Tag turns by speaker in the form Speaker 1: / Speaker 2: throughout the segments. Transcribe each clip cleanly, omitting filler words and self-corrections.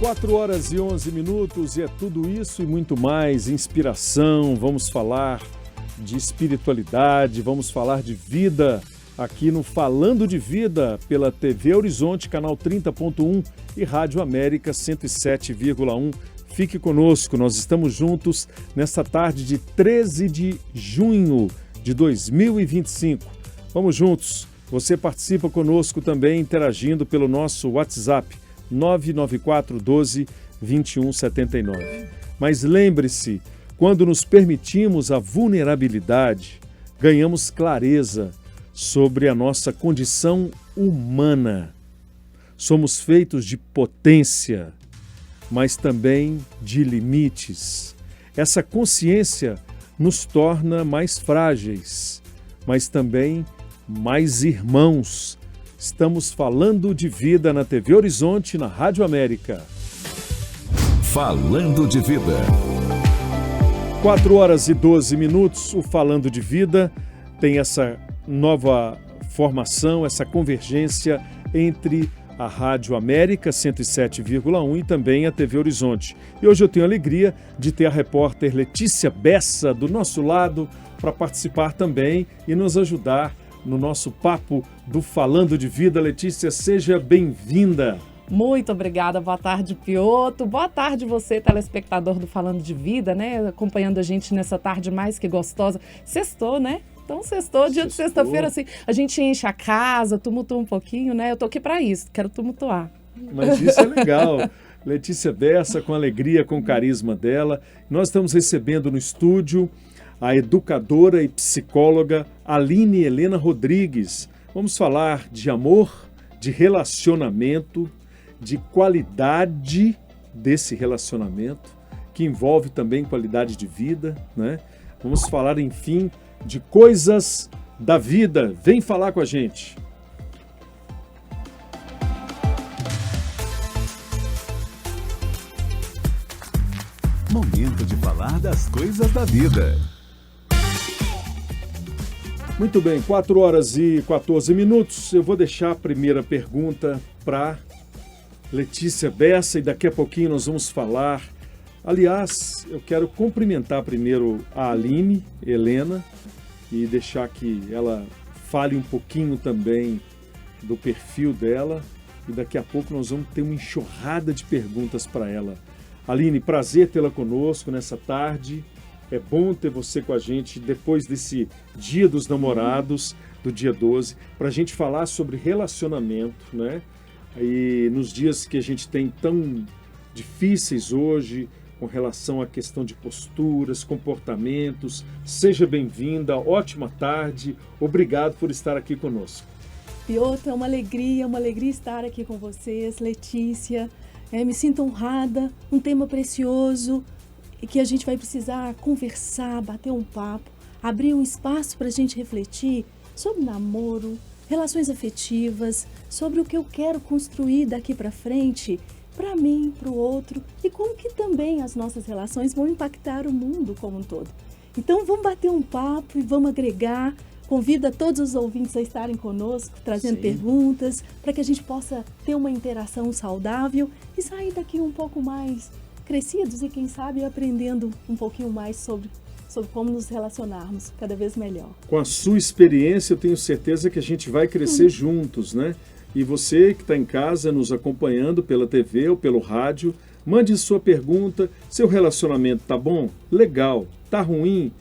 Speaker 1: 4h11 e é tudo isso e muito mais, inspiração, vamos falar de espiritualidade, vamos falar de vida aqui no Falando de Vida pela TV Horizonte, canal 30.1 e Rádio América 107,1. Fique conosco, nós estamos juntos nesta tarde de 13 de junho de 2025. Vamos juntos, você participa conosco também interagindo pelo nosso WhatsApp 994 12 21 79. Mas lembre-se, quando nos permitimos a vulnerabilidade, ganhamos clareza sobre a nossa condição humana. Somos feitos de potência, mas também de limites. Essa consciência nos torna mais frágeis, mas também mais irmãos. Estamos falando de vida na TV Horizonte, na Rádio América.
Speaker 2: Falando de Vida.
Speaker 1: 4h12, o Falando de Vida tem essa nova formação, essa convergência entre a Rádio América 107,1 e também a TV Horizonte. E hoje eu tenho a alegria de ter a repórter Letícia Bessa do nosso lado para participar também e nos ajudar no nosso papo do Falando de Vida. Letícia, seja bem-vinda.
Speaker 3: Muito obrigada, boa tarde, Pioto. Boa tarde você, telespectador do Falando de Vida, né? Acompanhando a gente nessa tarde mais que gostosa. Sextou, né? Então, sextou, dia de sexta-feira, assim, a gente enche a casa, tumultua um pouquinho, né? Eu tô aqui para isso, quero tumultuar.
Speaker 1: Mas isso é legal. Letícia Bessa, com alegria, com o carisma dela. Nós estamos recebendo no estúdio a educadora e psicóloga Aline Helena Rodrigues. Vamos falar de amor, de relacionamento, de qualidade desse relacionamento, que envolve também qualidade de vida, né? Vamos falar, enfim, de coisas da vida. Vem falar com a gente.
Speaker 2: Momento de falar das coisas da vida.
Speaker 1: Muito bem, 4h14. Eu vou deixar a primeira pergunta para Letícia Bessa e daqui a pouquinho nós vamos falar. Aliás, eu quero cumprimentar primeiro a Aline Helena e deixar que ela fale um pouquinho também do perfil dela e daqui a pouco nós vamos ter uma enxurrada de perguntas para ela. Aline, prazer tê-la conosco nessa tarde. É bom ter você com a gente depois desse Dia dos Namorados, do dia 12, para a gente falar sobre relacionamento, né? E nos dias que a gente tem tão difíceis hoje, com relação à questão de posturas, comportamentos. Seja bem-vinda, ótima tarde, obrigado por estar aqui conosco.
Speaker 4: Pioto, é uma alegria estar aqui com vocês, Letícia. Me sinto honrada, um tema precioso, e que a gente vai precisar conversar, bater um papo, abrir um espaço para a gente refletir sobre namoro, relações afetivas, sobre o que eu quero construir daqui para frente, para mim, para o outro, e como que também as nossas relações vão impactar o mundo como um todo. Então vamos bater um papo e vamos agregar. Convido a todos os ouvintes a estarem conosco, trazendo perguntas, para que a gente possa ter uma interação saudável e sair daqui um pouco mais crescidos e, quem sabe, aprendendo um pouquinho mais sobre como nos relacionarmos cada vez melhor.
Speaker 1: Com a sua experiência, eu tenho certeza que a gente vai crescer juntos, né? E você que está em casa nos acompanhando pela TV ou pelo rádio, mande sua pergunta. Seu relacionamento tá bom? Legal. Tá ruim?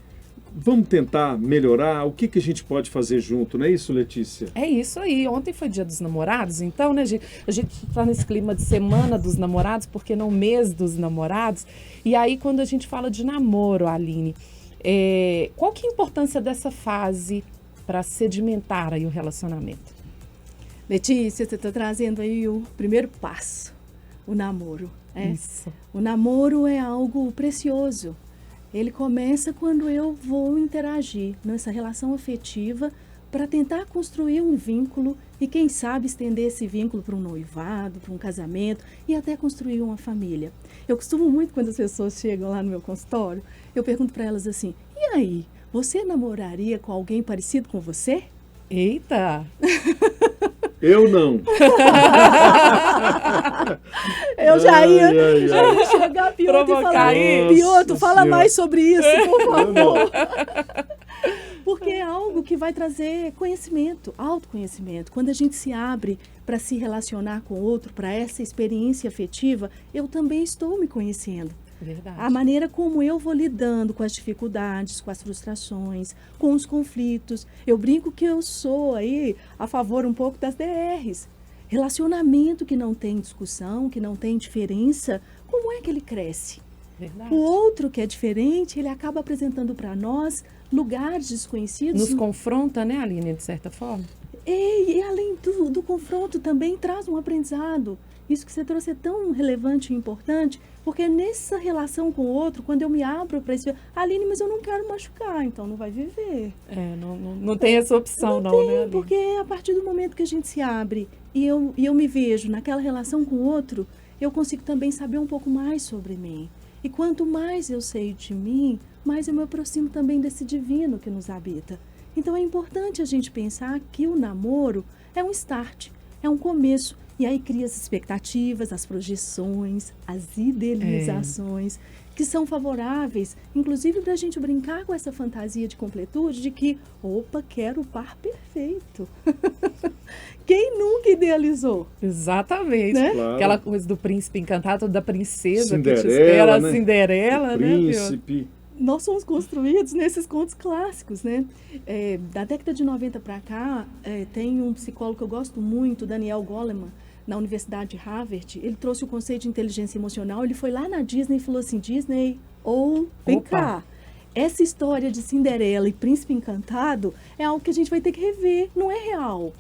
Speaker 1: Vamos tentar melhorar? O que a gente pode fazer junto, não é isso, Letícia?
Speaker 3: É isso aí. Ontem foi Dia dos Namorados, então, né, a gente está nesse clima de Semana dos Namorados, porque não mês dos namorados. E aí, quando a gente fala de namoro, Aline, qual que é a importância dessa fase para sedimentar aí o relacionamento?
Speaker 4: Letícia, você está trazendo aí o primeiro passo, o namoro.
Speaker 3: Isso.
Speaker 4: O namoro é algo precioso. Ele começa quando eu vou interagir nessa relação afetiva para tentar construir um vínculo e, quem sabe, estender esse vínculo para um noivado, para um casamento e até construir uma família. Eu costumo muito, quando as pessoas chegam lá no meu consultório, eu pergunto para elas assim: e aí, você namoraria com alguém parecido com você?
Speaker 3: Eita!
Speaker 1: Eu não.
Speaker 4: Eu já ia,
Speaker 1: Ai.
Speaker 4: chegar Piotr e
Speaker 3: Provocar
Speaker 4: falar,
Speaker 3: aí.
Speaker 4: Piotr, fala
Speaker 1: Senhora.
Speaker 4: mais sobre isso, por
Speaker 1: Eu
Speaker 4: favor.
Speaker 1: não.
Speaker 4: Porque é algo que vai trazer conhecimento, autoconhecimento. Quando a gente se abre para se relacionar com o outro, para essa experiência afetiva, eu também estou me conhecendo.
Speaker 3: Verdade.
Speaker 4: A maneira como eu vou lidando com as dificuldades, com as frustrações, com os conflitos. Eu brinco que eu sou aí a favor um pouco das DRs. Relacionamento que não tem discussão, que não tem diferença, como é que ele cresce?
Speaker 3: Verdade.
Speaker 4: O outro que é diferente, ele acaba apresentando para nós lugares desconhecidos.
Speaker 3: Nos confronta, né, Aline, de certa forma?
Speaker 4: E além do confronto também traz um aprendizado. Isso que você trouxe é tão relevante e importante, porque nessa relação com o outro, quando eu me abro para isso, Aline, mas eu não quero machucar, então não vai viver.
Speaker 3: Não tem essa opção, não,
Speaker 4: tem,
Speaker 3: né, Aline?
Speaker 4: porque a partir do momento que a gente se abre e eu me vejo naquela relação com o outro, eu consigo também saber um pouco mais sobre mim. E quanto mais eu sei de mim, mais eu me aproximo também desse divino que nos habita. Então é importante a gente pensar que o namoro é um start, é um começo. E aí cria as expectativas, as projeções, as idealizações, que são favoráveis, inclusive para a gente brincar com essa fantasia de completude, de que, opa, quero o par perfeito. Quem nunca idealizou?
Speaker 3: Exatamente.
Speaker 4: Né?
Speaker 1: Claro.
Speaker 3: Aquela coisa do príncipe encantado, da princesa que te
Speaker 1: Cinderela,
Speaker 3: espera,
Speaker 1: né?
Speaker 3: a Cinderela,
Speaker 1: O
Speaker 3: né, Piotr?
Speaker 1: príncipe.
Speaker 4: Nós somos construídos nesses contos clássicos, né? Da década de 90 para cá, tem um psicólogo que eu gosto muito, Daniel Goleman, na Universidade de Harvard. Ele trouxe o conceito de inteligência emocional. Ele foi lá na Disney e falou assim, Disney, vem
Speaker 3: Opa.
Speaker 4: cá. Essa história de Cinderela e Príncipe Encantado é algo que a gente vai ter que rever. Não é real.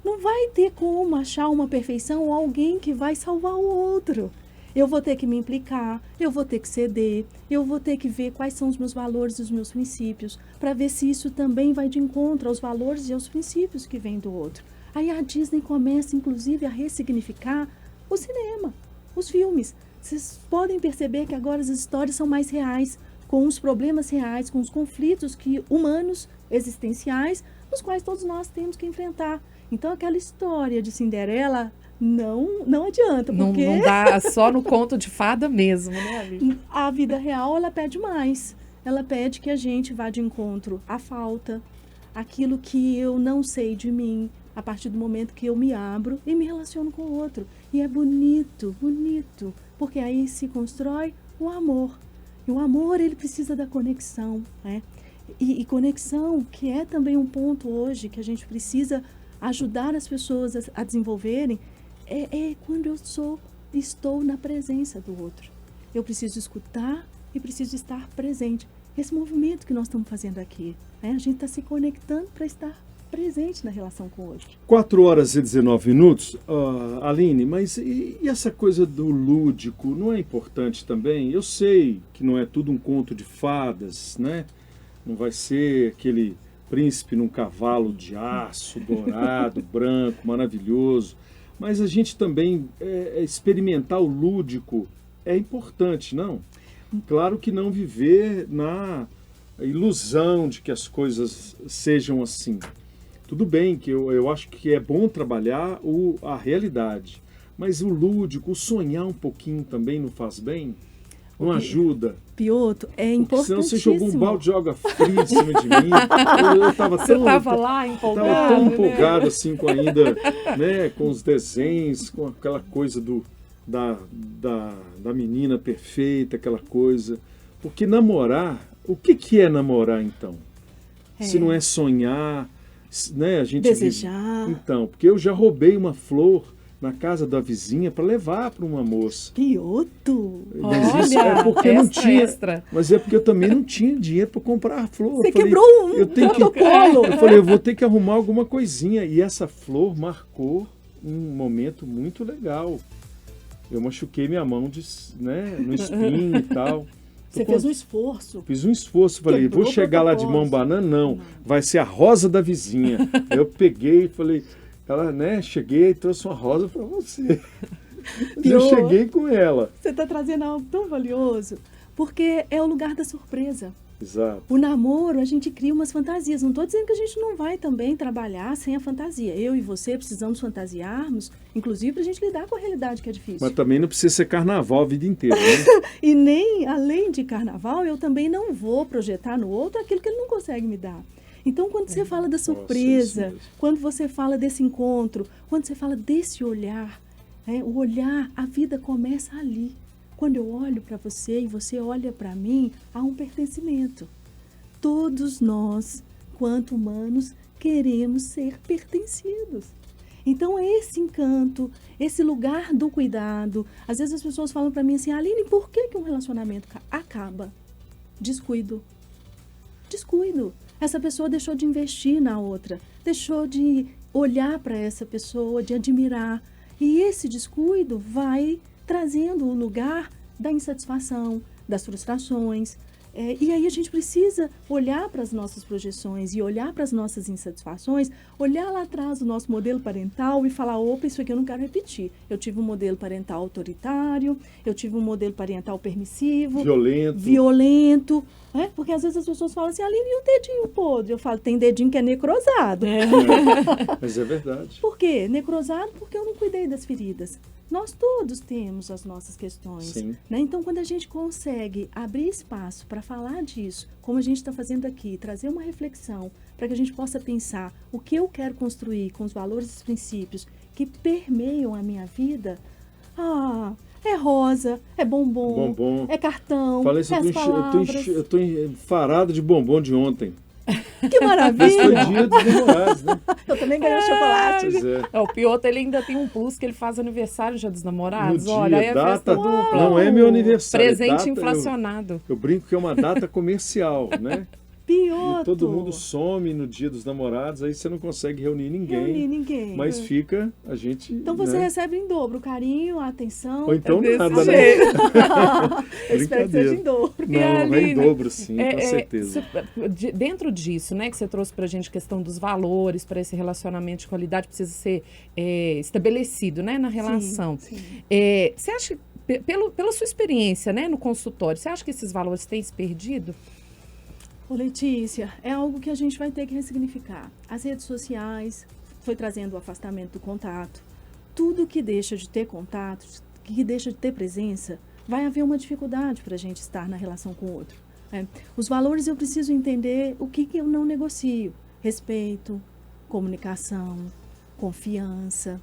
Speaker 4: Não vai ter como achar uma perfeição ou alguém que vai salvar o outro. Eu vou ter que me implicar, eu vou ter que ceder, eu vou ter que ver quais são os meus valores e os meus princípios, para ver se isso também vai de encontro aos valores e aos princípios que vêm do outro. Aí a Disney começa, inclusive, a ressignificar o cinema, os filmes. Vocês podem perceber que agora as histórias são mais reais, com os problemas reais, com os conflitos humanos, existenciais, os quais todos nós temos que enfrentar. Então, aquela história de Cinderela não adianta, porque
Speaker 3: Não dá só no conto de fada mesmo, né, Aline?
Speaker 4: a vida real, ela pede mais. Ela pede que a gente vá de encontro à falta, aquilo que eu não sei de mim, a partir do momento que eu me abro e me relaciono com o outro. E é bonito, bonito, porque aí se constrói o amor. E o amor, ele precisa da conexão, né? E conexão, que é também um ponto hoje que a gente precisa ajudar as pessoas a desenvolverem, é quando eu estou na presença do outro. Eu preciso escutar e preciso estar presente. Esse movimento que nós estamos fazendo aqui, né? A gente está se conectando para estar presente na relação com o outro.
Speaker 1: 4 horas e 19 minutos. Aline, mas e essa coisa do lúdico, não é importante também? Eu sei que não é tudo um conto de fadas, né? Não vai ser aquele príncipe num cavalo de aço, dourado, branco, maravilhoso. Mas a gente também experimentar o lúdico é importante, não? Claro que não viver na ilusão de que as coisas sejam assim. Tudo bem que eu acho que é bom trabalhar a realidade, mas o lúdico, o sonhar um pouquinho também não faz bem? Não ajuda?
Speaker 4: Piotr, é
Speaker 1: Porque senão você
Speaker 4: importantíssimo.
Speaker 1: jogou um balde de água fria em cima de mim. Eu tava
Speaker 3: Você
Speaker 1: tão,
Speaker 3: estava lá empolgado,
Speaker 1: tava tão
Speaker 3: né?
Speaker 1: empolgado assim com ainda, né, com os desenhos, com aquela coisa da menina perfeita, aquela coisa. Porque namorar, o que é namorar então? Se não é sonhar, né, a gente
Speaker 4: Desejar.
Speaker 1: Então, porque eu já roubei uma flor na casa da vizinha para levar para uma moça.
Speaker 4: Piotr,
Speaker 1: Mas isso
Speaker 3: Olha,
Speaker 1: é porque não
Speaker 3: extra,
Speaker 1: tinha.
Speaker 3: extra.
Speaker 1: Mas é porque eu também não tinha dinheiro para comprar a flor.
Speaker 4: você
Speaker 1: Eu falei,
Speaker 4: quebrou
Speaker 1: eu tenho que,
Speaker 4: protocolo.
Speaker 1: eu falei, eu vou ter que arrumar alguma coisinha. E essa flor marcou um momento muito legal. Eu machuquei minha mão no espinho e tal.
Speaker 4: Você fez um esforço.
Speaker 1: Fiz um esforço, falei,
Speaker 4: Quebrou
Speaker 1: vou chegar lá de mão
Speaker 4: protocolos.
Speaker 1: banana? Não, vai ser a rosa da vizinha. Aí eu peguei e falei, ela, né, cheguei e trouxe uma rosa para você. Eu
Speaker 4: Pior.
Speaker 1: cheguei com ela.
Speaker 4: Você está trazendo algo tão valioso, porque é o lugar da surpresa.
Speaker 1: Exato.
Speaker 4: O namoro, a gente cria umas fantasias. Não estou dizendo que a gente não vai também trabalhar sem a fantasia. Eu e você precisamos fantasiarmos, inclusive para a gente lidar com a realidade que é difícil.
Speaker 1: Mas também não precisa ser carnaval a vida inteira, né?
Speaker 4: E nem, além de carnaval, eu também não vou projetar no outro aquilo que ele não consegue me dar. Então, quando você fala da surpresa,
Speaker 1: isso mesmo.
Speaker 4: quando você fala desse encontro, quando você fala desse olhar, o olhar, a vida começa ali. Quando eu olho para você e você olha para mim, há um pertencimento. Todos nós, quanto humanos, queremos ser pertencidos. Então, esse encanto, esse lugar do cuidado, às vezes as pessoas falam para mim assim, Aline, por que um relacionamento acaba? Descuido. Descuido. Essa pessoa deixou de investir na outra, deixou de olhar para essa pessoa, de admirar. E esse descuido vai trazendo o lugar da insatisfação, das frustrações. E aí a gente precisa olhar para as nossas projeções e olhar para as nossas insatisfações, olhar lá atrás do nosso modelo parental e falar, opa, isso aqui eu não quero repetir. Eu tive um modelo parental autoritário, eu tive um modelo parental permissivo, violento. Porque às vezes as pessoas falam assim, Aline, e o dedinho podre? Eu falo, tem dedinho que é necrosado.
Speaker 1: Mas é verdade.
Speaker 4: Por quê? Necrosado porque eu não cuidei das feridas. Nós todos temos as nossas questões. Né? Então, quando a gente consegue abrir espaço para falar disso, como a gente está fazendo aqui, trazer uma reflexão para que a gente possa pensar o que eu quero construir com os valores e princípios que permeiam a minha vida, é rosa, é bombom, é cartão,
Speaker 1: Falei isso,
Speaker 4: é as palavras.
Speaker 1: Eu tô enfarado de bombom de ontem.
Speaker 4: Que maravilha!
Speaker 1: Esse foi dia dos namorados, né?
Speaker 4: Eu também ganhei chocolate.
Speaker 3: O Piotr, ele ainda tem um plus que ele faz aniversário dia dos namorados.
Speaker 1: No
Speaker 3: Olha,
Speaker 1: dia,
Speaker 3: aí é
Speaker 1: data,
Speaker 3: festa dupla.
Speaker 1: não é meu aniversário.
Speaker 3: Presente
Speaker 1: data,
Speaker 3: inflacionado.
Speaker 1: Eu brinco que é uma data comercial, né?
Speaker 4: Piotr.
Speaker 1: E todo mundo some no dia dos namorados, aí você não consegue reunir ninguém. Mas fica a gente...
Speaker 4: Então você
Speaker 1: né?
Speaker 4: recebe em dobro o carinho, a atenção.
Speaker 1: Ou então nada,
Speaker 4: né? Eu espero que seja em dobro.
Speaker 1: Não, é em dobro sim, com certeza.
Speaker 3: Dentro disso, né, que você trouxe pra gente a questão dos valores, para esse relacionamento de qualidade, precisa ser estabelecido, né, na relação.
Speaker 4: Sim.
Speaker 3: Você acha, pela sua experiência, né, no consultório, você acha que esses valores têm se perdido?
Speaker 4: Ô, Letícia, é algo que a gente vai ter que ressignificar. As redes sociais foi trazendo o afastamento do contato. Tudo que deixa de ter contato, que deixa de ter presença, vai haver uma dificuldade para a gente estar na relação com o outro. Os valores eu preciso entender o que eu não negocio. Respeito, comunicação, confiança.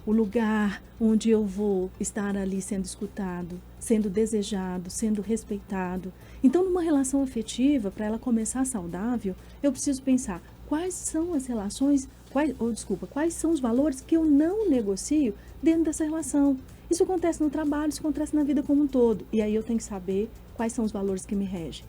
Speaker 4: O lugar onde eu vou estar ali sendo escutado, sendo desejado, sendo respeitado. Então, numa relação afetiva, para ela começar saudável, eu preciso pensar quais são as relações, quais são os valores que eu não negocio dentro dessa relação. Isso acontece no trabalho, isso acontece na vida como um todo. E aí eu tenho que saber quais são os valores que me regem.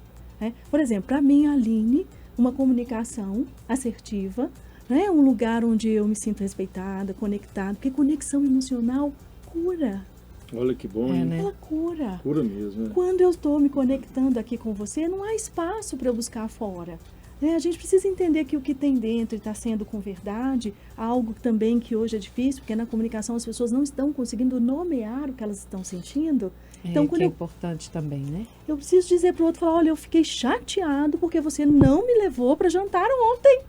Speaker 4: Por exemplo, para mim, Aline, uma comunicação assertiva, um lugar onde eu me sinto respeitada, conectada, porque conexão emocional cura.
Speaker 1: Olha que bom, hein?
Speaker 3: Né?
Speaker 4: Ela cura.
Speaker 1: Cura mesmo, né?
Speaker 4: Quando eu estou me conectando aqui com você, não há espaço para eu buscar fora. A gente precisa entender que o que tem dentro está sendo com verdade, algo também que hoje é difícil, porque na comunicação as pessoas não estão conseguindo nomear o que elas estão sentindo. Então,
Speaker 3: que é importante também, né?
Speaker 4: Eu preciso dizer para o outro, falar, olha, eu fiquei chateado porque você não me levou para jantar ontem.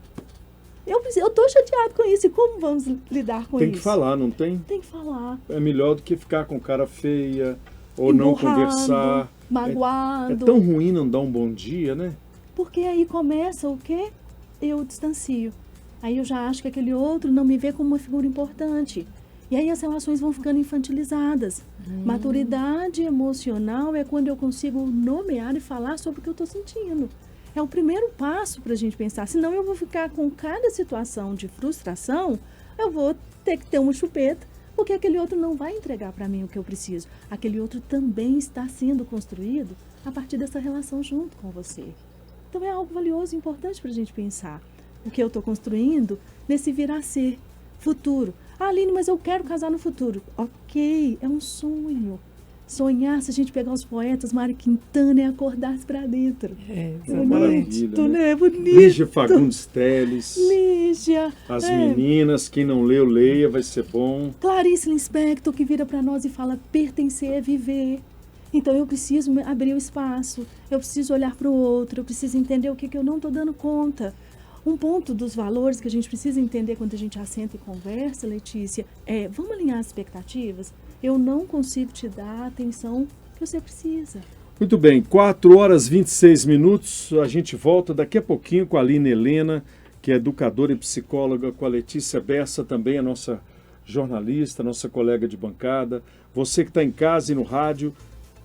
Speaker 4: Eu estou chateado com isso. E como vamos lidar com isso?
Speaker 1: Tem que falar, não tem?
Speaker 4: Tem que falar.
Speaker 1: É melhor do que ficar com cara feia ou não conversar.
Speaker 4: Magoado.
Speaker 1: É tão ruim não dar um bom dia, né?
Speaker 4: Porque aí começa o quê? Eu distancio. Aí eu já acho que aquele outro não me vê como uma figura importante. E aí as relações vão ficando infantilizadas. Maturidade emocional é quando eu consigo nomear e falar sobre o que eu estou sentindo. É o primeiro passo para a gente pensar. Senão eu vou ficar com cada situação de frustração, eu vou ter que ter uma chupeta, porque aquele outro não vai entregar para mim o que eu preciso. Aquele outro também está sendo construído a partir dessa relação junto com você. Então é algo valioso e importante para a gente pensar. O que eu estou construindo nesse vir a ser futuro. Aline, mas eu quero casar no futuro. Ok, é um sonho. Sonhar, se a gente pegar os poetas, Mário Quintana, é acordar-se para dentro.
Speaker 1: Maravilha, né?
Speaker 4: É bonito.
Speaker 1: Lígia Fagundes Telles.
Speaker 4: Lígia.
Speaker 1: As meninas, quem não leu, leia, vai ser bom.
Speaker 4: Clarice Lispector, que vira para nós e fala, pertencer é viver. Então eu preciso abrir o espaço, eu preciso olhar para o outro, eu preciso entender o que eu não estou dando conta. Um ponto dos valores que a gente precisa entender quando a gente assenta e conversa, Letícia, é: vamos alinhar as expectativas? Eu não consigo te dar a atenção que você precisa.
Speaker 1: Muito bem, 4 horas e 26 minutos, a gente volta daqui a pouquinho com a Aline Helena, que é educadora e psicóloga, com a Letícia Bessa, também a nossa jornalista, nossa colega de bancada. Você que está em casa e no rádio,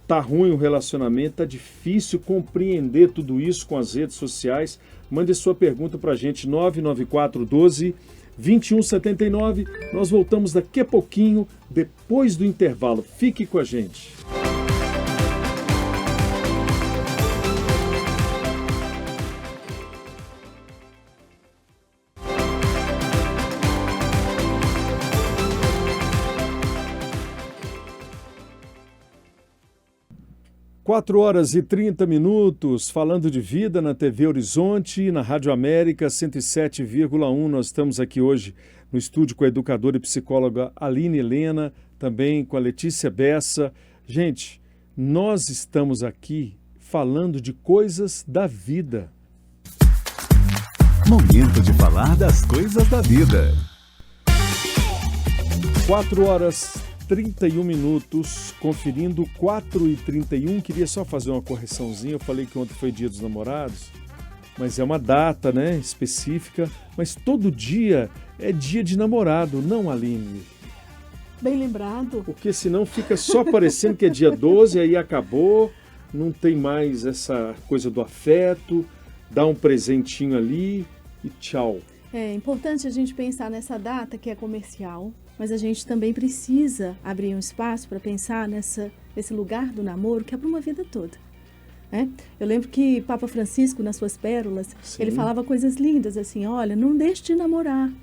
Speaker 1: tá ruim o relacionamento, tá difícil compreender tudo isso com as redes sociais. Mande sua pergunta para a gente, 99412-2179. Nós voltamos daqui a pouquinho, depois do intervalo. Fique com a gente. Quatro horas e 30 minutos, falando de vida na TV Horizonte e na Rádio América 107,1. Nós estamos aqui hoje no estúdio com a educadora e psicóloga Aline Helena, também com a Letícia Bessa. Gente, nós estamos aqui falando de coisas da vida.
Speaker 2: Momento de falar das coisas da vida.
Speaker 1: 4 horas 31 minutos, conferindo 4h31. Queria só fazer uma correçãozinha. Eu falei que ontem foi Dia dos Namorados, mas é uma data, né, específica. Mas todo dia é dia de namorado, não, Aline?
Speaker 4: Bem lembrado.
Speaker 1: Porque senão fica só parecendo que é dia 12, aí acabou, não tem mais essa coisa do afeto, dá um presentinho ali e tchau.
Speaker 4: É importante a gente pensar nessa data que é comercial, mas a gente também precisa abrir um espaço para pensar nesse lugar do namoro que é para uma vida toda. Né? Eu lembro que Papa Francisco, nas suas pérolas,
Speaker 1: Sim.
Speaker 4: ele falava coisas lindas assim: olha, não deixe de namorar.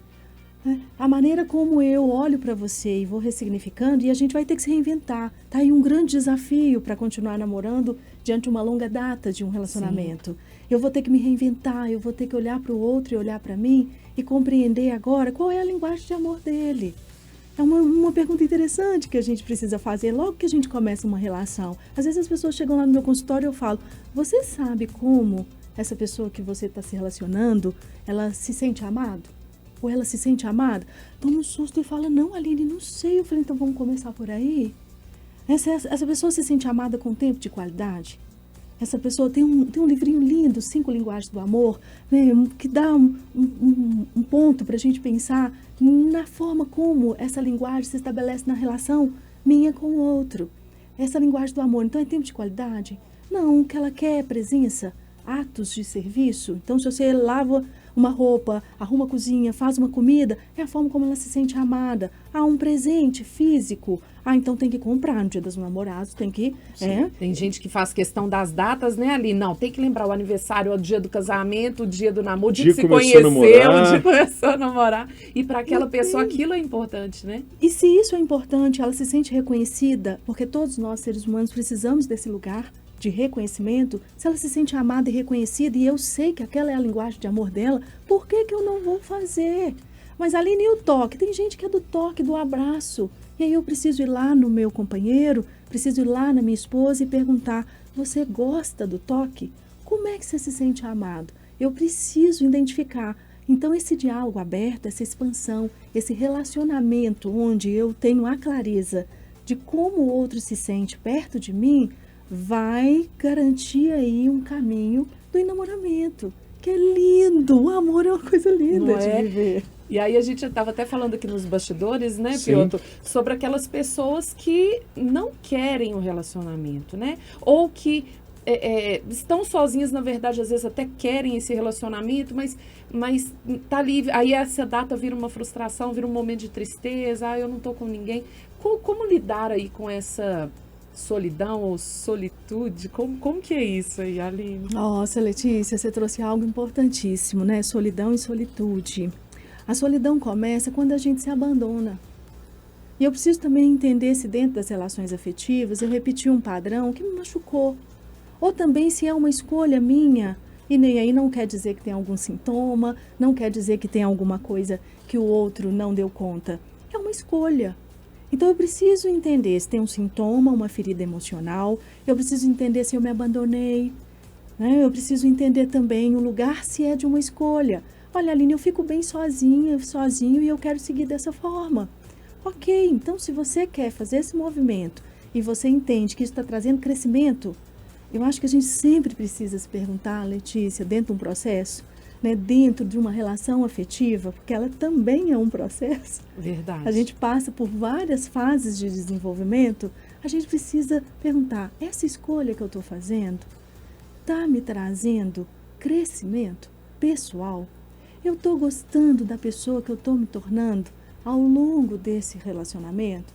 Speaker 4: Né? A maneira como eu olho para você e vou ressignificando, e a gente vai ter que se reinventar. Tá aí um grande desafio para continuar namorando diante de uma longa data de um relacionamento. Sim. Eu vou ter que me reinventar, eu vou ter que olhar para o outro e olhar para mim e compreender agora qual é a linguagem de amor dele. É uma pergunta interessante que a gente precisa fazer logo que a gente começa uma relação. Às vezes as pessoas chegam lá no meu consultório e eu falo: você sabe como essa pessoa que você está se relacionando, ela se sente amado? Ou ela se sente amada? Toma um susto e fala: não, Aline, não sei. Eu falei: então vamos começar por aí. Essa pessoa se sente amada com tempo de qualidade? Essa pessoa tem um livrinho lindo, 5 Linguagens do Amor, né, que dá um ponto para a gente pensar na forma como essa linguagem se estabelece na relação minha com o outro. Essa linguagem do amor, então, é tempo de qualidade? Não, o que ela quer é presença, atos de serviço. Então, se você lava uma roupa, arruma a cozinha, faz uma comida, é a forma como ela se sente amada. Um presente físico. Então tem que comprar no Dia dos Namorados, tem que...
Speaker 3: Tem gente que faz questão das datas, né, Ali? Não, tem que lembrar o aniversário, o dia do casamento, o dia do namoro, o dia que se conheceu, o dia que começou a namorar. E para aquela pessoa aquilo é importante, né?
Speaker 4: E se isso é importante, ela se sente reconhecida, porque todos nós, seres humanos, precisamos desse lugar de reconhecimento. Se ela se sente amada e reconhecida, e eu sei que aquela é a linguagem de amor dela, por que eu não vou fazer? Mas ali nem o toque, tem gente que é do toque, do abraço. E aí eu preciso ir lá no meu companheiro, preciso ir lá na minha esposa e perguntar: você gosta do toque? Como é que você se sente amado? Eu preciso identificar. Então esse diálogo aberto, essa expansão, esse relacionamento onde eu tenho a clareza de como o outro se sente perto de mim, vai garantir aí um caminho do enamoramento, que é lindo. O amor é uma coisa linda de viver.
Speaker 3: E aí a gente estava até falando aqui nos bastidores, né, Piotr, sobre aquelas pessoas que não querem o relacionamento, né? Ou que estão sozinhas, na verdade, às vezes até querem esse relacionamento, mas tá ali, aí essa data vira uma frustração, vira um momento de tristeza, eu não tô com ninguém. Como lidar aí com essa solidão ou solitude? Como que é isso aí, Aline?
Speaker 4: Nossa, Letícia, você trouxe algo importantíssimo, né? Solidão e solitude. A solidão começa quando a gente se abandona. E eu preciso também entender se dentro das relações afetivas eu repeti um padrão que me machucou. Ou também se é uma escolha minha, e nem aí não quer dizer que tem algum sintoma, não quer dizer que tem alguma coisa que o outro não deu conta. É uma escolha. Então eu preciso entender se tem um sintoma, uma ferida emocional, eu preciso entender se eu me abandonei, né? Eu preciso entender também o lugar se é de uma escolha. Olha, Aline, eu fico bem sozinha, sozinho e eu quero seguir dessa forma. Ok, então se você quer fazer esse movimento e você entende que isso está trazendo crescimento, eu acho que a gente sempre precisa se perguntar, Letícia, dentro de um processo, né, dentro de uma relação afetiva, porque ela também é um processo.
Speaker 3: Verdade.
Speaker 4: A gente passa por várias fases de desenvolvimento, a gente precisa perguntar, essa escolha que eu estou fazendo está me trazendo crescimento pessoal? Eu estou gostando da pessoa que eu estou me tornando ao longo desse relacionamento?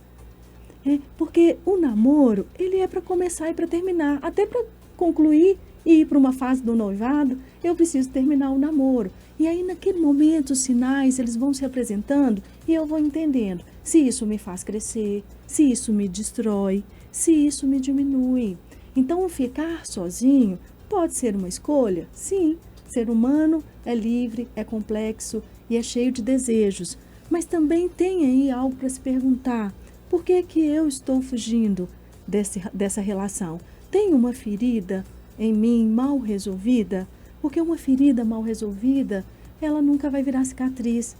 Speaker 4: Porque o namoro, ele é para começar e para terminar. Até para concluir e ir para uma fase do noivado, eu preciso terminar o namoro. E aí, naquele momento, os sinais, eles vão se apresentando e eu vou entendendo se isso me faz crescer, se isso me destrói, se isso me diminui. Então, ficar sozinho pode ser uma escolha? Sim. Ser humano é livre, é complexo e é cheio de desejos. Mas também tem aí algo para se perguntar. Por que que eu estou fugindo dessa relação? Tem uma ferida em mim mal resolvida? Porque uma ferida mal resolvida, ela nunca vai virar cicatriz,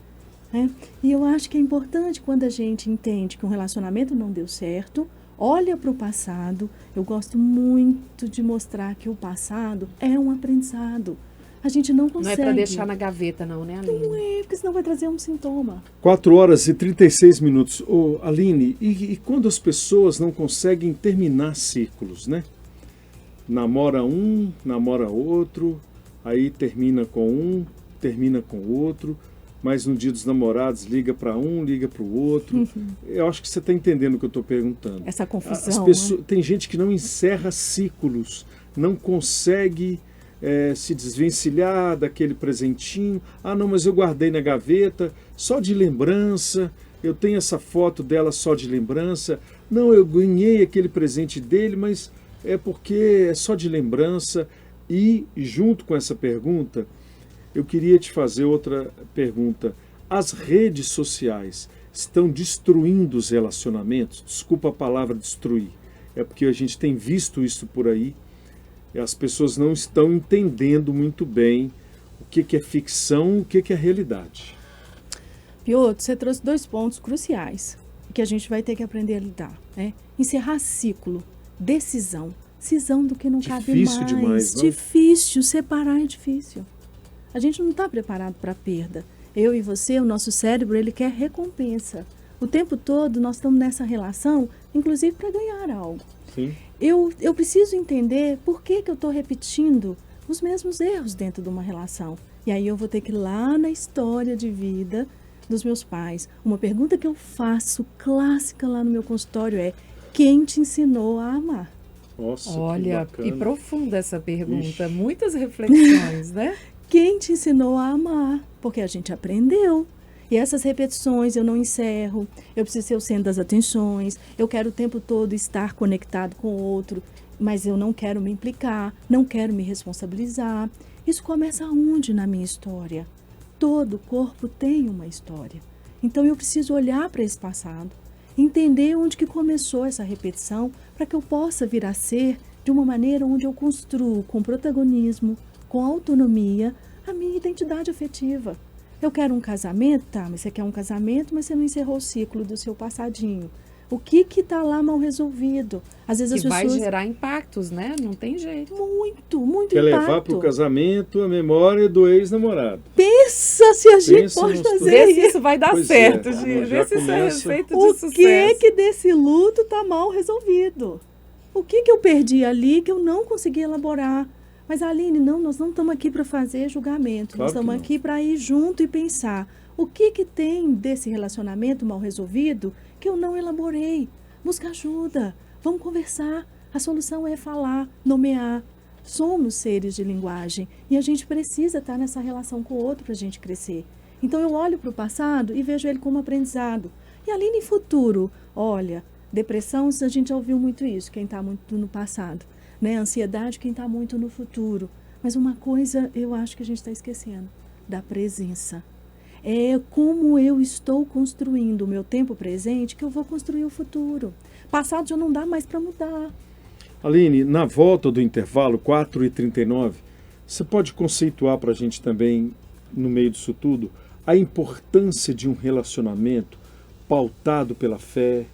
Speaker 4: né? E eu acho que é importante quando a gente entende que um relacionamento não deu certo, olha para o passado. Eu gosto muito de mostrar que o passado é um aprendizado. A gente não consegue.
Speaker 3: Não é para deixar na gaveta, não, né, Aline?
Speaker 4: Não é, porque senão vai trazer um sintoma.
Speaker 1: 4 horas e 36 minutos. Ô, Aline, e quando as pessoas não conseguem terminar ciclos, né? Namora um, namora outro, aí termina com um, termina com outro, mas no dia dos namorados liga para um, liga para o outro. Eu acho que você está entendendo o que eu estou perguntando.
Speaker 4: Essa confusão.
Speaker 1: As pessoas, tem gente que não encerra ciclos, não consegue se desvencilhar daquele presentinho. Ah, não, mas eu guardei na gaveta só de lembrança, eu tenho essa foto dela só de lembrança. Não, eu ganhei aquele presente dele, mas é porque é só de lembrança. E junto com essa pergunta, eu queria te fazer outra pergunta. As redes sociais estão destruindo os relacionamentos? Desculpa a palavra destruir, é porque a gente tem visto isso por aí. As pessoas não estão entendendo muito bem o que é ficção, o que é realidade.
Speaker 4: Piotr, você trouxe 2 pontos cruciais que a gente vai ter que aprender a lidar, né? Encerrar ciclo, decisão, cisão do que não cabe mais.
Speaker 1: Difícil demais, não?
Speaker 4: Difícil, separar é difícil. A gente não está preparado para a perda. Eu e você, o nosso cérebro, ele quer recompensa. O tempo todo nós estamos nessa relação, inclusive para ganhar algo.
Speaker 1: Sim.
Speaker 4: Eu preciso entender por que eu estou repetindo os mesmos erros dentro de uma relação. E aí eu vou ter que ir lá na história de vida dos meus pais. Uma pergunta que eu faço, clássica lá no meu consultório é: quem te ensinou a amar?
Speaker 1: Nossa,
Speaker 3: olha,
Speaker 1: que bacana.
Speaker 3: e profunda essa pergunta.
Speaker 1: Ixi.
Speaker 3: Muitas reflexões, né?
Speaker 4: Quem te ensinou a amar? Porque a gente aprendeu. E essas repetições eu não encerro, eu preciso ser o centro das atenções, eu quero o tempo todo estar conectado com o outro, mas eu não quero me implicar, não quero me responsabilizar. Isso começa onde na minha história? Todo corpo tem uma história. Então eu preciso olhar para esse passado, entender onde que começou essa repetição, para que eu possa vir a ser de uma maneira onde eu construo com protagonismo, com autonomia, a minha identidade afetiva. Eu quero um casamento, tá, mas você quer um casamento, mas você não encerrou o ciclo do seu passadinho. O que está lá mal resolvido? Às vezes as
Speaker 3: Que vai
Speaker 4: pessoas...
Speaker 3: gerar impactos, né? Não tem jeito.
Speaker 4: Muito
Speaker 1: Quer
Speaker 4: impacto.
Speaker 1: levar para o casamento a memória do ex-namorado.
Speaker 4: Pensa se a gente
Speaker 1: Pensa
Speaker 4: pode
Speaker 1: nos
Speaker 4: fazer
Speaker 3: Vê se
Speaker 4: isso.
Speaker 3: isso vai dar
Speaker 1: Pois
Speaker 3: certo,
Speaker 1: é,
Speaker 3: Gi.
Speaker 1: já
Speaker 3: Vê se isso é
Speaker 1: começa.
Speaker 3: receita de
Speaker 4: O
Speaker 3: sucesso.
Speaker 4: que desse luto está mal resolvido? O que eu perdi ali que eu não consegui elaborar? Mas, Aline, não, nós não estamos aqui para fazer julgamento.
Speaker 1: Claro
Speaker 4: Nós estamos
Speaker 1: que não.
Speaker 4: aqui para ir junto e pensar o que tem desse relacionamento mal resolvido que eu não elaborei. Busca ajuda, vamos conversar. A solução é falar, nomear. Somos seres de linguagem e a gente precisa estar nessa relação com o outro para a gente crescer. Então eu olho para o passado e vejo ele como aprendizado. E ali no futuro, olha, depressão, a gente já ouviu muito isso, quem está muito no passado, né? Ansiedade, quem está muito no futuro. Mas uma coisa eu acho que a gente está esquecendo, da presença. É como eu estou construindo o meu tempo presente que eu vou construir o futuro. Passado já não dá mais para mudar.
Speaker 1: Aline, na volta do intervalo, 4h39, você pode conceituar para a gente também, no meio disso tudo, a importância de um relacionamento pautado pela fé,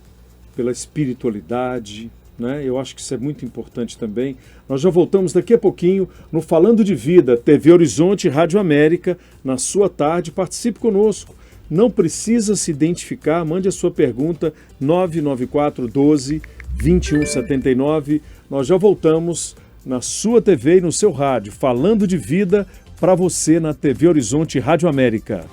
Speaker 1: pela espiritualidade, né? Eu acho que isso é muito importante também. Nós já voltamos daqui a pouquinho no Falando de Vida, TV Horizonte, Rádio América, na sua tarde. Participe conosco. Não precisa se identificar, mande a sua pergunta, 994 12 2179. Nós já voltamos na sua TV e no seu rádio, Falando de Vida, para você na TV Horizonte, Rádio América.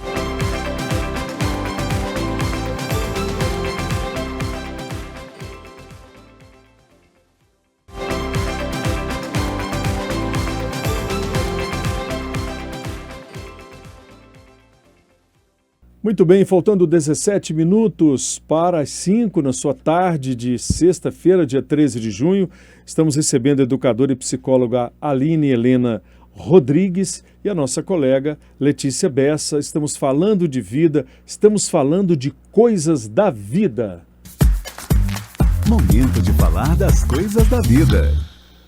Speaker 1: Muito bem, faltando 17 minutos para as 5 na sua tarde de sexta-feira, dia 13 de junho, estamos recebendo a educadora e psicóloga Aline Helena Rodrigues e a nossa colega Letícia Bessa. Estamos falando de vida, estamos falando de coisas da vida.
Speaker 2: Momento de falar das coisas da vida.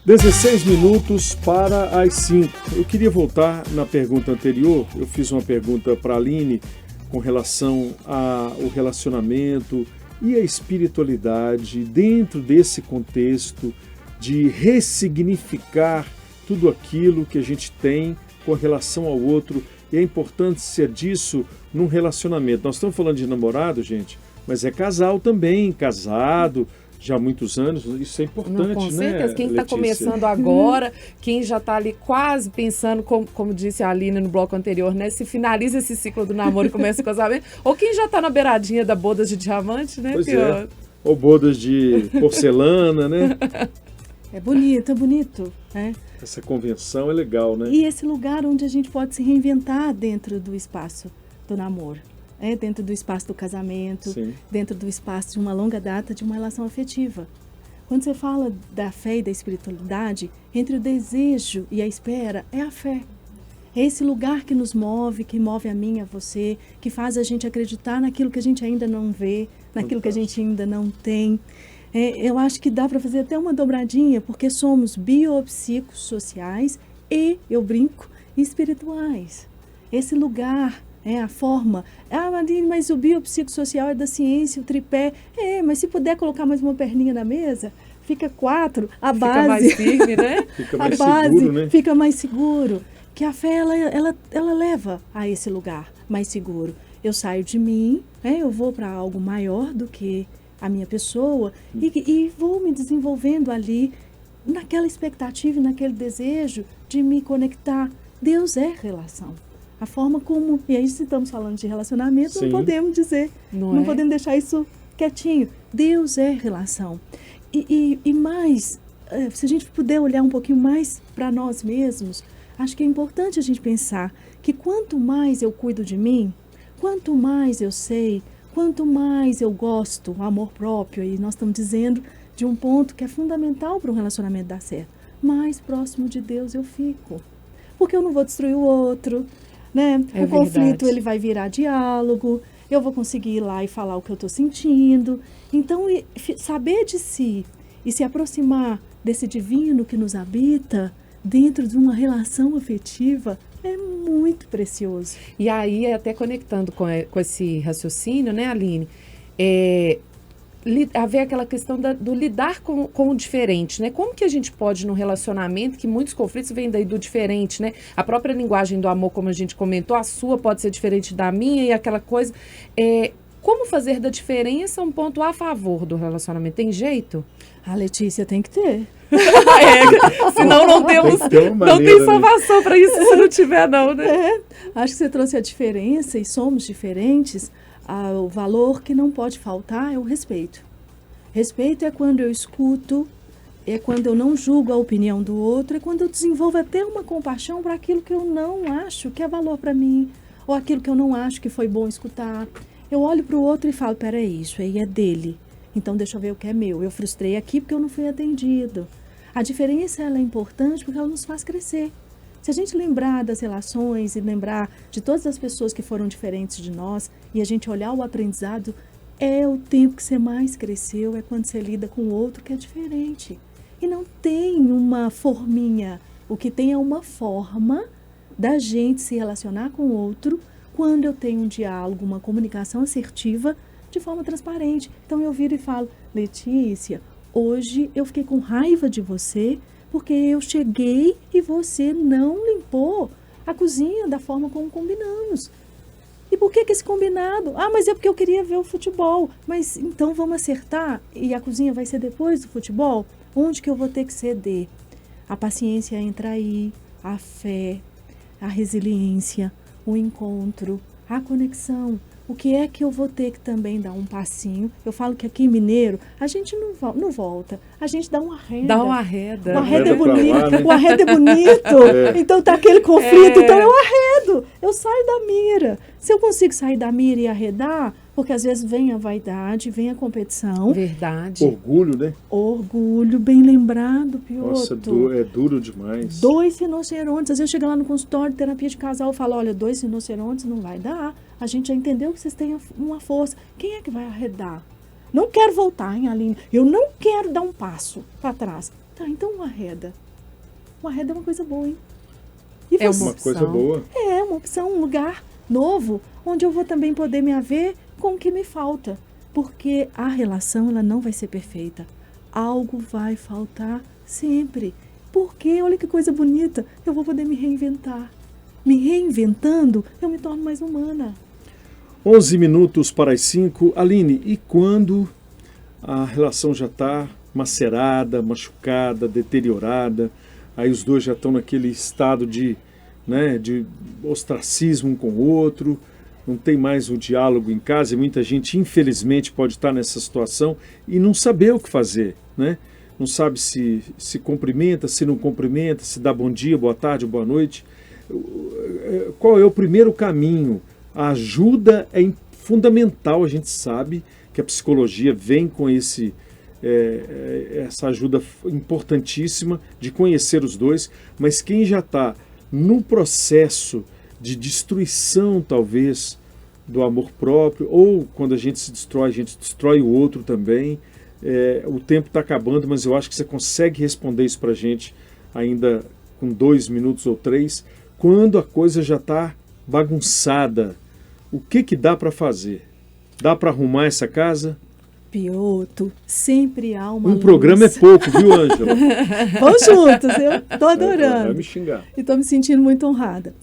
Speaker 1: 16 minutos para as 5. Eu queria voltar na pergunta anterior. Eu fiz uma pergunta para a Aline com relação ao relacionamento e a espiritualidade dentro desse contexto de ressignificar tudo aquilo que a gente tem com relação ao outro e a importância disso num relacionamento. Nós estamos falando de namorado, gente, mas é casal também, casado já há muitos anos, isso é importante,
Speaker 3: com certeza,
Speaker 1: né,
Speaker 3: quem está começando agora, quem já está ali quase pensando, como disse a Aline no bloco anterior, né, se finaliza esse ciclo do namoro e começa o casamento, ou quem já está na beiradinha da bodas de diamante, né,
Speaker 1: pois
Speaker 3: pior.
Speaker 1: É. Ou bodas de porcelana, né?
Speaker 4: É bonito, né?
Speaker 1: Essa convenção é legal, né?
Speaker 4: E esse lugar onde a gente pode se reinventar dentro do espaço do namoro. Dentro do espaço do casamento,
Speaker 1: Sim.
Speaker 4: dentro do espaço de uma longa data de uma relação afetiva. Quando você fala da fé e da espiritualidade, entre o desejo e a espera é a fé. É esse lugar que nos move, que move a mim, a você, que faz a gente acreditar naquilo que a gente ainda não vê, naquilo que a gente ainda não tem. Eu acho que dá para fazer até uma dobradinha, porque somos biopsicossociais e, eu brinco, espirituais. Esse lugar... a forma. Marina, mas o biopsicossocial é da ciência, o tripé. Mas se puder colocar mais uma perninha na mesa, fica 4, a base...
Speaker 3: Fica mais firme, né?
Speaker 1: Fica mais
Speaker 4: a base
Speaker 1: seguro, né?
Speaker 4: fica mais seguro. Que a fé, ela leva a esse lugar mais seguro. Eu saio de mim, eu vou para algo maior do que a minha pessoa e vou me desenvolvendo ali naquela expectativa, naquele desejo de me conectar. Deus é relação. A forma como, e aí se estamos falando de relacionamento,
Speaker 1: Sim.
Speaker 4: não podemos dizer, não
Speaker 3: é?
Speaker 4: podemos deixar isso quietinho. Deus é relação. E mais, se a gente puder olhar um pouquinho mais para nós mesmos, acho que é importante a gente pensar que quanto mais eu cuido de mim, quanto mais eu sei, quanto mais eu gosto, o amor próprio, e nós estamos dizendo de um ponto que é fundamental para um relacionamento dar certo, mais próximo de Deus eu fico. Porque eu não vou destruir o outro, né? O conflito ele vai virar diálogo, eu vou conseguir ir lá e falar o que eu estou sentindo. Então, saber de si e se aproximar desse divino que nos habita dentro de uma relação afetiva é muito precioso.
Speaker 3: E aí, até conectando com esse raciocínio, né, Aline, haver aquela questão do lidar com o diferente, né? Como que a gente pode, no relacionamento, que muitos conflitos vêm daí do diferente, né? A própria linguagem do amor, como a gente comentou, a sua pode ser diferente da minha e aquela coisa. Como fazer da diferença um ponto a favor do relacionamento? Tem jeito?
Speaker 4: A Letícia tem que ter.
Speaker 3: Senão não temos, não tem salvação para isso se não tiver não, né?
Speaker 4: Acho que você trouxe a diferença e somos diferentes. O valor que não pode faltar é o respeito. Respeito é quando eu escuto, é quando eu não julgo a opinião do outro, é quando eu desenvolvo até uma compaixão para aquilo que eu não acho que é valor para mim, ou aquilo que eu não acho que foi bom escutar. Eu olho para o outro e falo, peraí, isso aí é dele, então deixa eu ver o que é meu. Eu frustrei aqui porque eu não fui atendido. A diferença ela é importante porque ela nos faz crescer. Se a gente lembrar das relações e lembrar de todas as pessoas que foram diferentes de nós e a gente olhar o aprendizado, é o tempo que você mais cresceu, é quando você lida com o outro que é diferente. E não tem uma forminha, o que tem é uma forma da gente se relacionar com o outro quando eu tenho um diálogo, uma comunicação assertiva de forma transparente. Então eu viro e falo, Letícia, hoje eu fiquei com raiva de você porque eu cheguei e você não limpou a cozinha da forma como combinamos. E por que esse combinado? Ah, mas é porque eu queria ver o futebol. Mas então vamos acertar e a cozinha vai ser depois do futebol? Onde que eu vou ter que ceder? A paciência entra aí, a fé, a resiliência, o encontro, a conexão. O que é que eu vou ter que também dar um passinho? Eu falo que aqui em Mineiro, a gente não volta, a gente dá uma renda.
Speaker 3: Dá uma arreda.
Speaker 4: O arredo é
Speaker 1: Arreda pra
Speaker 4: bonito,
Speaker 1: lá, né?
Speaker 4: o arredo é bonito, então tá aquele conflito, então eu arredo, eu saio da mira. Se eu consigo sair da mira e arredar, porque às vezes vem a vaidade, vem a competição.
Speaker 3: Verdade.
Speaker 1: Orgulho, né?
Speaker 4: Orgulho, bem lembrado, Piotr.
Speaker 1: Nossa, é duro demais.
Speaker 4: 2 rinocerontes. Às vezes eu chego lá no consultório de terapia de casal e falo, olha, 2 rinocerontes não vai dar. A gente já entendeu que vocês têm uma força. Quem é que vai arredar? Não quero voltar, hein, Aline? Eu não quero dar um passo para trás. Tá, então arreda. O arreda é uma coisa boa, hein? E
Speaker 3: É
Speaker 4: você?
Speaker 1: Uma coisa boa.
Speaker 4: É uma opção, um lugar novo, onde eu vou também poder me haver com o que me falta. Porque a relação, ela não vai ser perfeita. Algo vai faltar sempre. Porque, olha que coisa bonita, eu vou poder me reinventar. Me reinventando, eu me torno mais humana.
Speaker 1: 11 minutos para as 5. Aline, e quando a relação já está macerada, machucada, deteriorada, aí os dois já estão naquele estado de ostracismo um com o outro, não tem mais o diálogo em casa, e muita gente, infelizmente, pode estar nessa situação e não saber o que fazer, né? Não sabe se cumprimenta, se não cumprimenta, se dá bom dia, boa tarde, boa noite. Qual é o primeiro caminho? A ajuda é fundamental, a gente sabe que a psicologia vem com essa ajuda importantíssima de conhecer os dois, mas quem já está num processo de destruição, talvez, do amor próprio, ou quando a gente destrói o outro também. O tempo está acabando, mas eu acho que você consegue responder isso para a gente ainda com 2 minutos ou 3. Quando a coisa já está bagunçada, o que dá para fazer? Dá para arrumar essa casa?
Speaker 4: Piotr, sempre há uma
Speaker 1: Um
Speaker 4: luz.
Speaker 1: programa é pouco, viu, Ângela?
Speaker 4: Vamos juntos, eu tô adorando.
Speaker 1: Vai me xingar.
Speaker 4: E estou me sentindo muito honrada.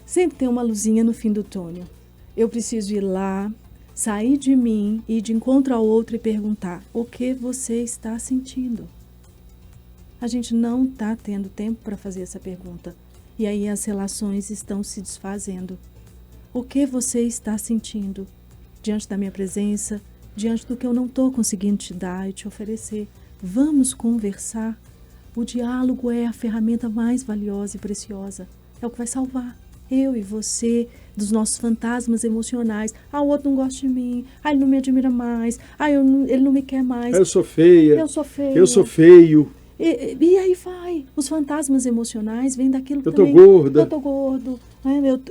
Speaker 4: Sempre tem uma luzinha no fim do túnel. Eu preciso ir lá, sair de mim, ir de encontro ao outro e perguntar: o que você está sentindo? A gente não está tendo tempo para fazer essa pergunta. E aí as relações estão se desfazendo. O que você está sentindo diante da minha presença, diante do que eu não estou conseguindo te dar e te oferecer? Vamos conversar. O diálogo é a ferramenta mais valiosa e preciosa. É o que vai salvar eu e você dos nossos fantasmas emocionais. Ah, o outro não gosta de mim. Ah, ele não me admira mais. Ah, ele não me quer mais.
Speaker 1: Eu sou feia.
Speaker 4: Eu sou feia.
Speaker 1: Eu sou feio.
Speaker 4: E aí vai. Os fantasmas emocionais vêm daquilo
Speaker 1: Eu
Speaker 4: também.
Speaker 1: tô gorda.
Speaker 4: Eu tô gordo.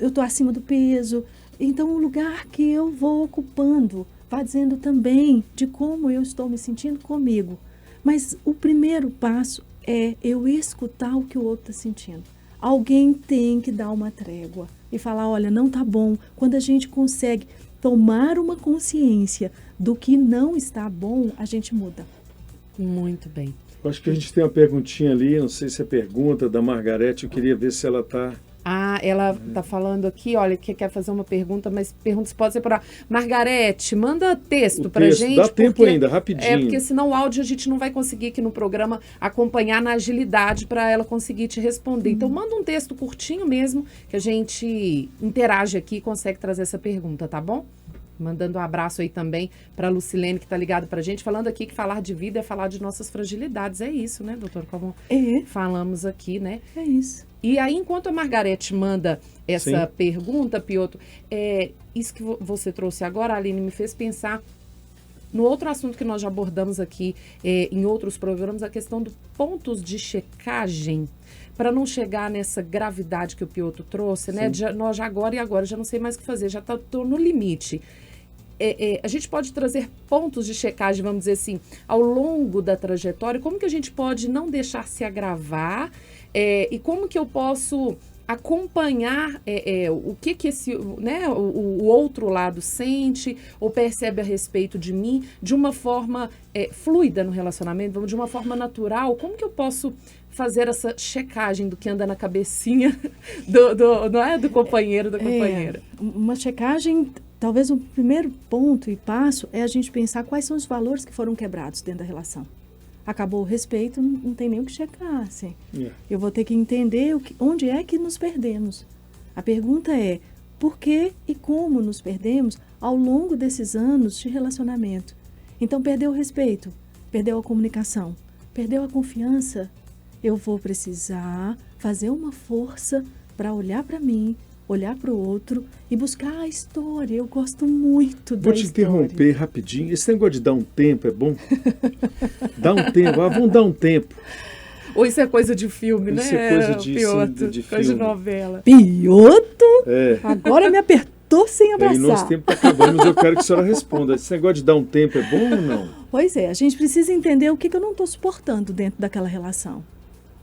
Speaker 4: Eu tô acima do peso. Então, o lugar que eu vou ocupando vai dizendo também de como eu estou me sentindo comigo. Mas o primeiro passo é eu escutar o que o outro está sentindo. Alguém tem que dar uma trégua e falar, olha, não tá bom. Quando a gente consegue tomar uma consciência do que não está bom, a gente muda.
Speaker 3: Muito bem.
Speaker 1: Eu acho que a gente tem uma perguntinha ali, não sei se é pergunta da Margarete, eu queria ver se ela está...
Speaker 3: Ah, ela tá falando aqui, olha, que quer fazer uma pergunta, mas perguntas pode ser por... Margarete, manda texto pra gente.
Speaker 1: Dá tempo ainda, rapidinho.
Speaker 3: Porque senão o áudio a gente não vai conseguir aqui no programa acompanhar na agilidade para ela conseguir te responder. Então manda um texto curtinho mesmo, que a gente interage aqui e consegue trazer essa pergunta, tá bom? Mandando um abraço aí também para Lucilene, que está ligada para a gente, falando aqui que falar de vida é falar de nossas fragilidades. É isso, né, doutor? Como falamos aqui, né?
Speaker 4: É isso.
Speaker 3: E aí, enquanto a Margarete manda essa pergunta, Piotr, isso que você trouxe agora, Aline, me fez pensar No outro assunto que nós já abordamos aqui em outros programas, a questão dos pontos de checagem, para não chegar nessa gravidade que o Piotr trouxe, né? Nós já agora já não sei mais o que fazer, já estou no limite. A gente pode trazer pontos de checagem, vamos dizer assim, ao longo da trajetória. Como que a gente pode não deixar se agravar e como que eu posso acompanhar o que esse, né, o outro lado sente ou percebe a respeito de mim de uma forma fluida no relacionamento, de uma forma natural. Como que eu posso fazer essa checagem do que anda na cabecinha do companheiro, da companheira?
Speaker 4: Uma checagem, talvez o primeiro ponto e passo é a gente pensar quais são os valores que foram quebrados dentro da relação. Acabou o respeito, não tem nem o que checar, assim. Eu vou ter que entender onde é que nos perdemos. A pergunta é, por que e como nos perdemos ao longo desses anos de relacionamento? Então, perdeu o respeito, perdeu a comunicação, perdeu a confiança. Eu vou precisar fazer uma força para olhar para mim, olhar para o outro e buscar a história. Eu gosto muito da história. Vou te
Speaker 1: interromper rapidinho. Esse negócio de dar um tempo é bom? Dá um tempo. Vamos dar um tempo.
Speaker 3: Ou isso é coisa de filme, né?
Speaker 1: Isso é coisa de filme.
Speaker 3: Coisa de novela.
Speaker 4: Piotr? Agora me apertou sem abraçar.
Speaker 1: E nosso tempo está acabando, mas eu quero que a senhora responda. Esse negócio de dar um tempo é bom ou não?
Speaker 4: Pois é, a gente precisa entender o que eu não estou suportando dentro daquela relação.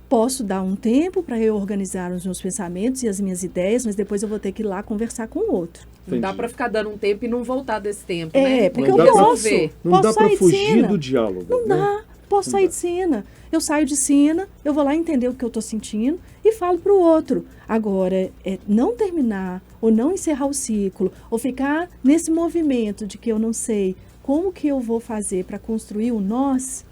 Speaker 4: Posso dar um tempo para eu organizar os meus pensamentos e as minhas ideias, mas depois eu vou ter que ir lá conversar com o outro.
Speaker 3: Não dá para ficar dando um tempo e não voltar desse tempo, né?
Speaker 4: Porque eu posso.
Speaker 1: Não dá para fugir do diálogo.
Speaker 4: Não dá. Posso sair de cena. Eu saio de cena, eu vou lá entender o que eu estou sentindo e falo para o outro. Agora, não terminar ou não encerrar o ciclo ou ficar nesse movimento de que eu não sei como que eu vou fazer para construir o nós,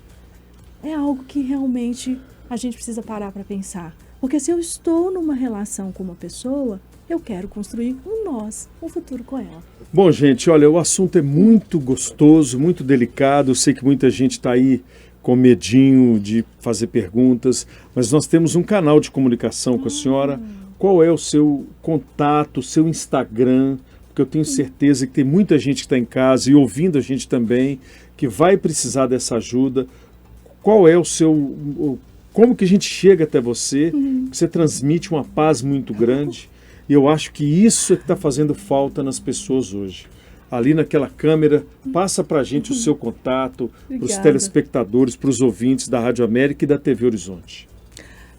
Speaker 4: é algo que realmente a gente precisa parar para pensar. Porque se eu estou numa relação com uma pessoa, eu quero construir um nós, um futuro com ela.
Speaker 1: Bom, gente, olha, o assunto é muito gostoso, muito delicado. Eu sei que muita gente está aí com medinho de fazer perguntas, mas nós temos um canal de comunicação com a senhora. Qual é o seu contato, o seu Instagram? Porque eu tenho certeza que tem muita gente que está em casa e ouvindo a gente também, que vai precisar dessa ajuda. Qual é o seu... Como que a gente chega até você? Você transmite uma paz muito grande. E eu acho que isso é que está fazendo falta nas pessoas hoje. Ali naquela câmera, passa para a gente o seu contato, para os telespectadores, para os ouvintes da Rádio América e da TV Horizonte.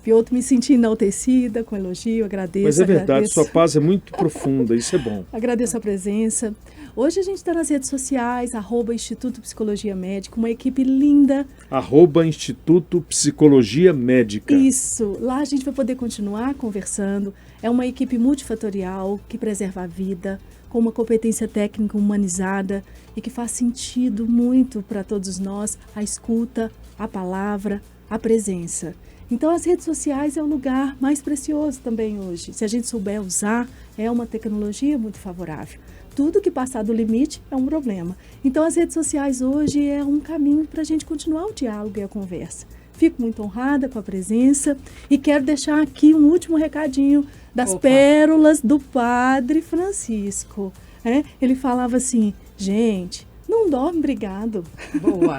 Speaker 4: Piotr, me senti enaltecida com elogio, agradeço.
Speaker 1: Mas é verdade, sua paz é muito profunda, isso é bom.
Speaker 4: Agradeço a presença. Hoje a gente está nas redes sociais, @Instituto Psicologia Médica, uma equipe linda.
Speaker 1: @Instituto Psicologia Médica.
Speaker 4: Isso, lá a gente vai poder continuar conversando. É uma equipe multifatorial que preserva a vida, com uma competência técnica humanizada e que faz sentido muito para todos nós, a escuta, a palavra, a presença. Então as redes sociais é o lugar mais precioso também hoje. Se a gente souber usar, é uma tecnologia muito favorável. Tudo que passar do limite é um problema. Então as redes sociais hoje é um caminho para a gente continuar o diálogo e a conversa. Fico muito honrada com a presença e quero deixar aqui um último recadinho das pérolas do Padre Francisco. Ele falava assim, gente, não dorme brigado.
Speaker 1: Boa.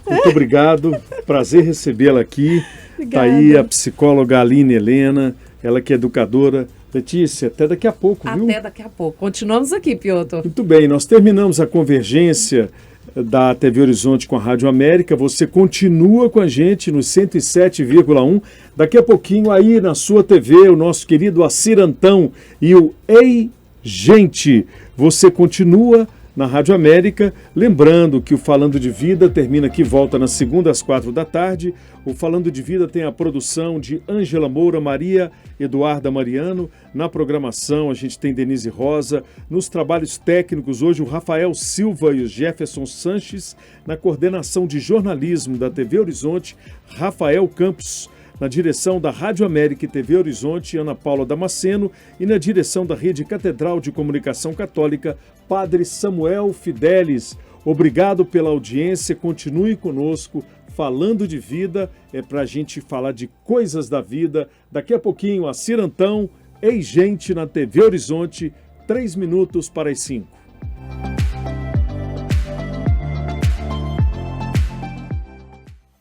Speaker 1: Muito obrigado. Prazer recebê-la aqui. Está aí a psicóloga Aline Helena, ela que é educadora. Letícia, até daqui a pouco, viu?
Speaker 3: Até daqui a pouco. Continuamos aqui, Piotr.
Speaker 1: Muito bem, nós terminamos a convergência da TV Horizonte com a Rádio América. Você continua com a gente no 107,1. Daqui a pouquinho aí na sua TV, o nosso querido Assir Antão e o Ei Gente. Você continua na Rádio América, lembrando que o Falando de Vida termina aqui, volta na segunda às 4 da tarde. O Falando de Vida tem a produção de Ângela Moura, Maria Eduarda Mariano. Na programação a gente tem Denise Rosa. Nos trabalhos técnicos hoje o Rafael Silva e o Jefferson Sanches. Na coordenação de jornalismo da TV Horizonte, Rafael Campos. Na direção da Rádio América e TV Horizonte, Ana Paula Damasceno. E na direção da Rede Catedral de Comunicação Católica, Padre Samuel Fidelis. Obrigado pela audiência, continue conosco. Falando de vida, é para a gente falar de coisas da vida. Daqui a pouquinho, Assir Antão, Ei Gente na TV Horizonte, 3 minutos para as 5.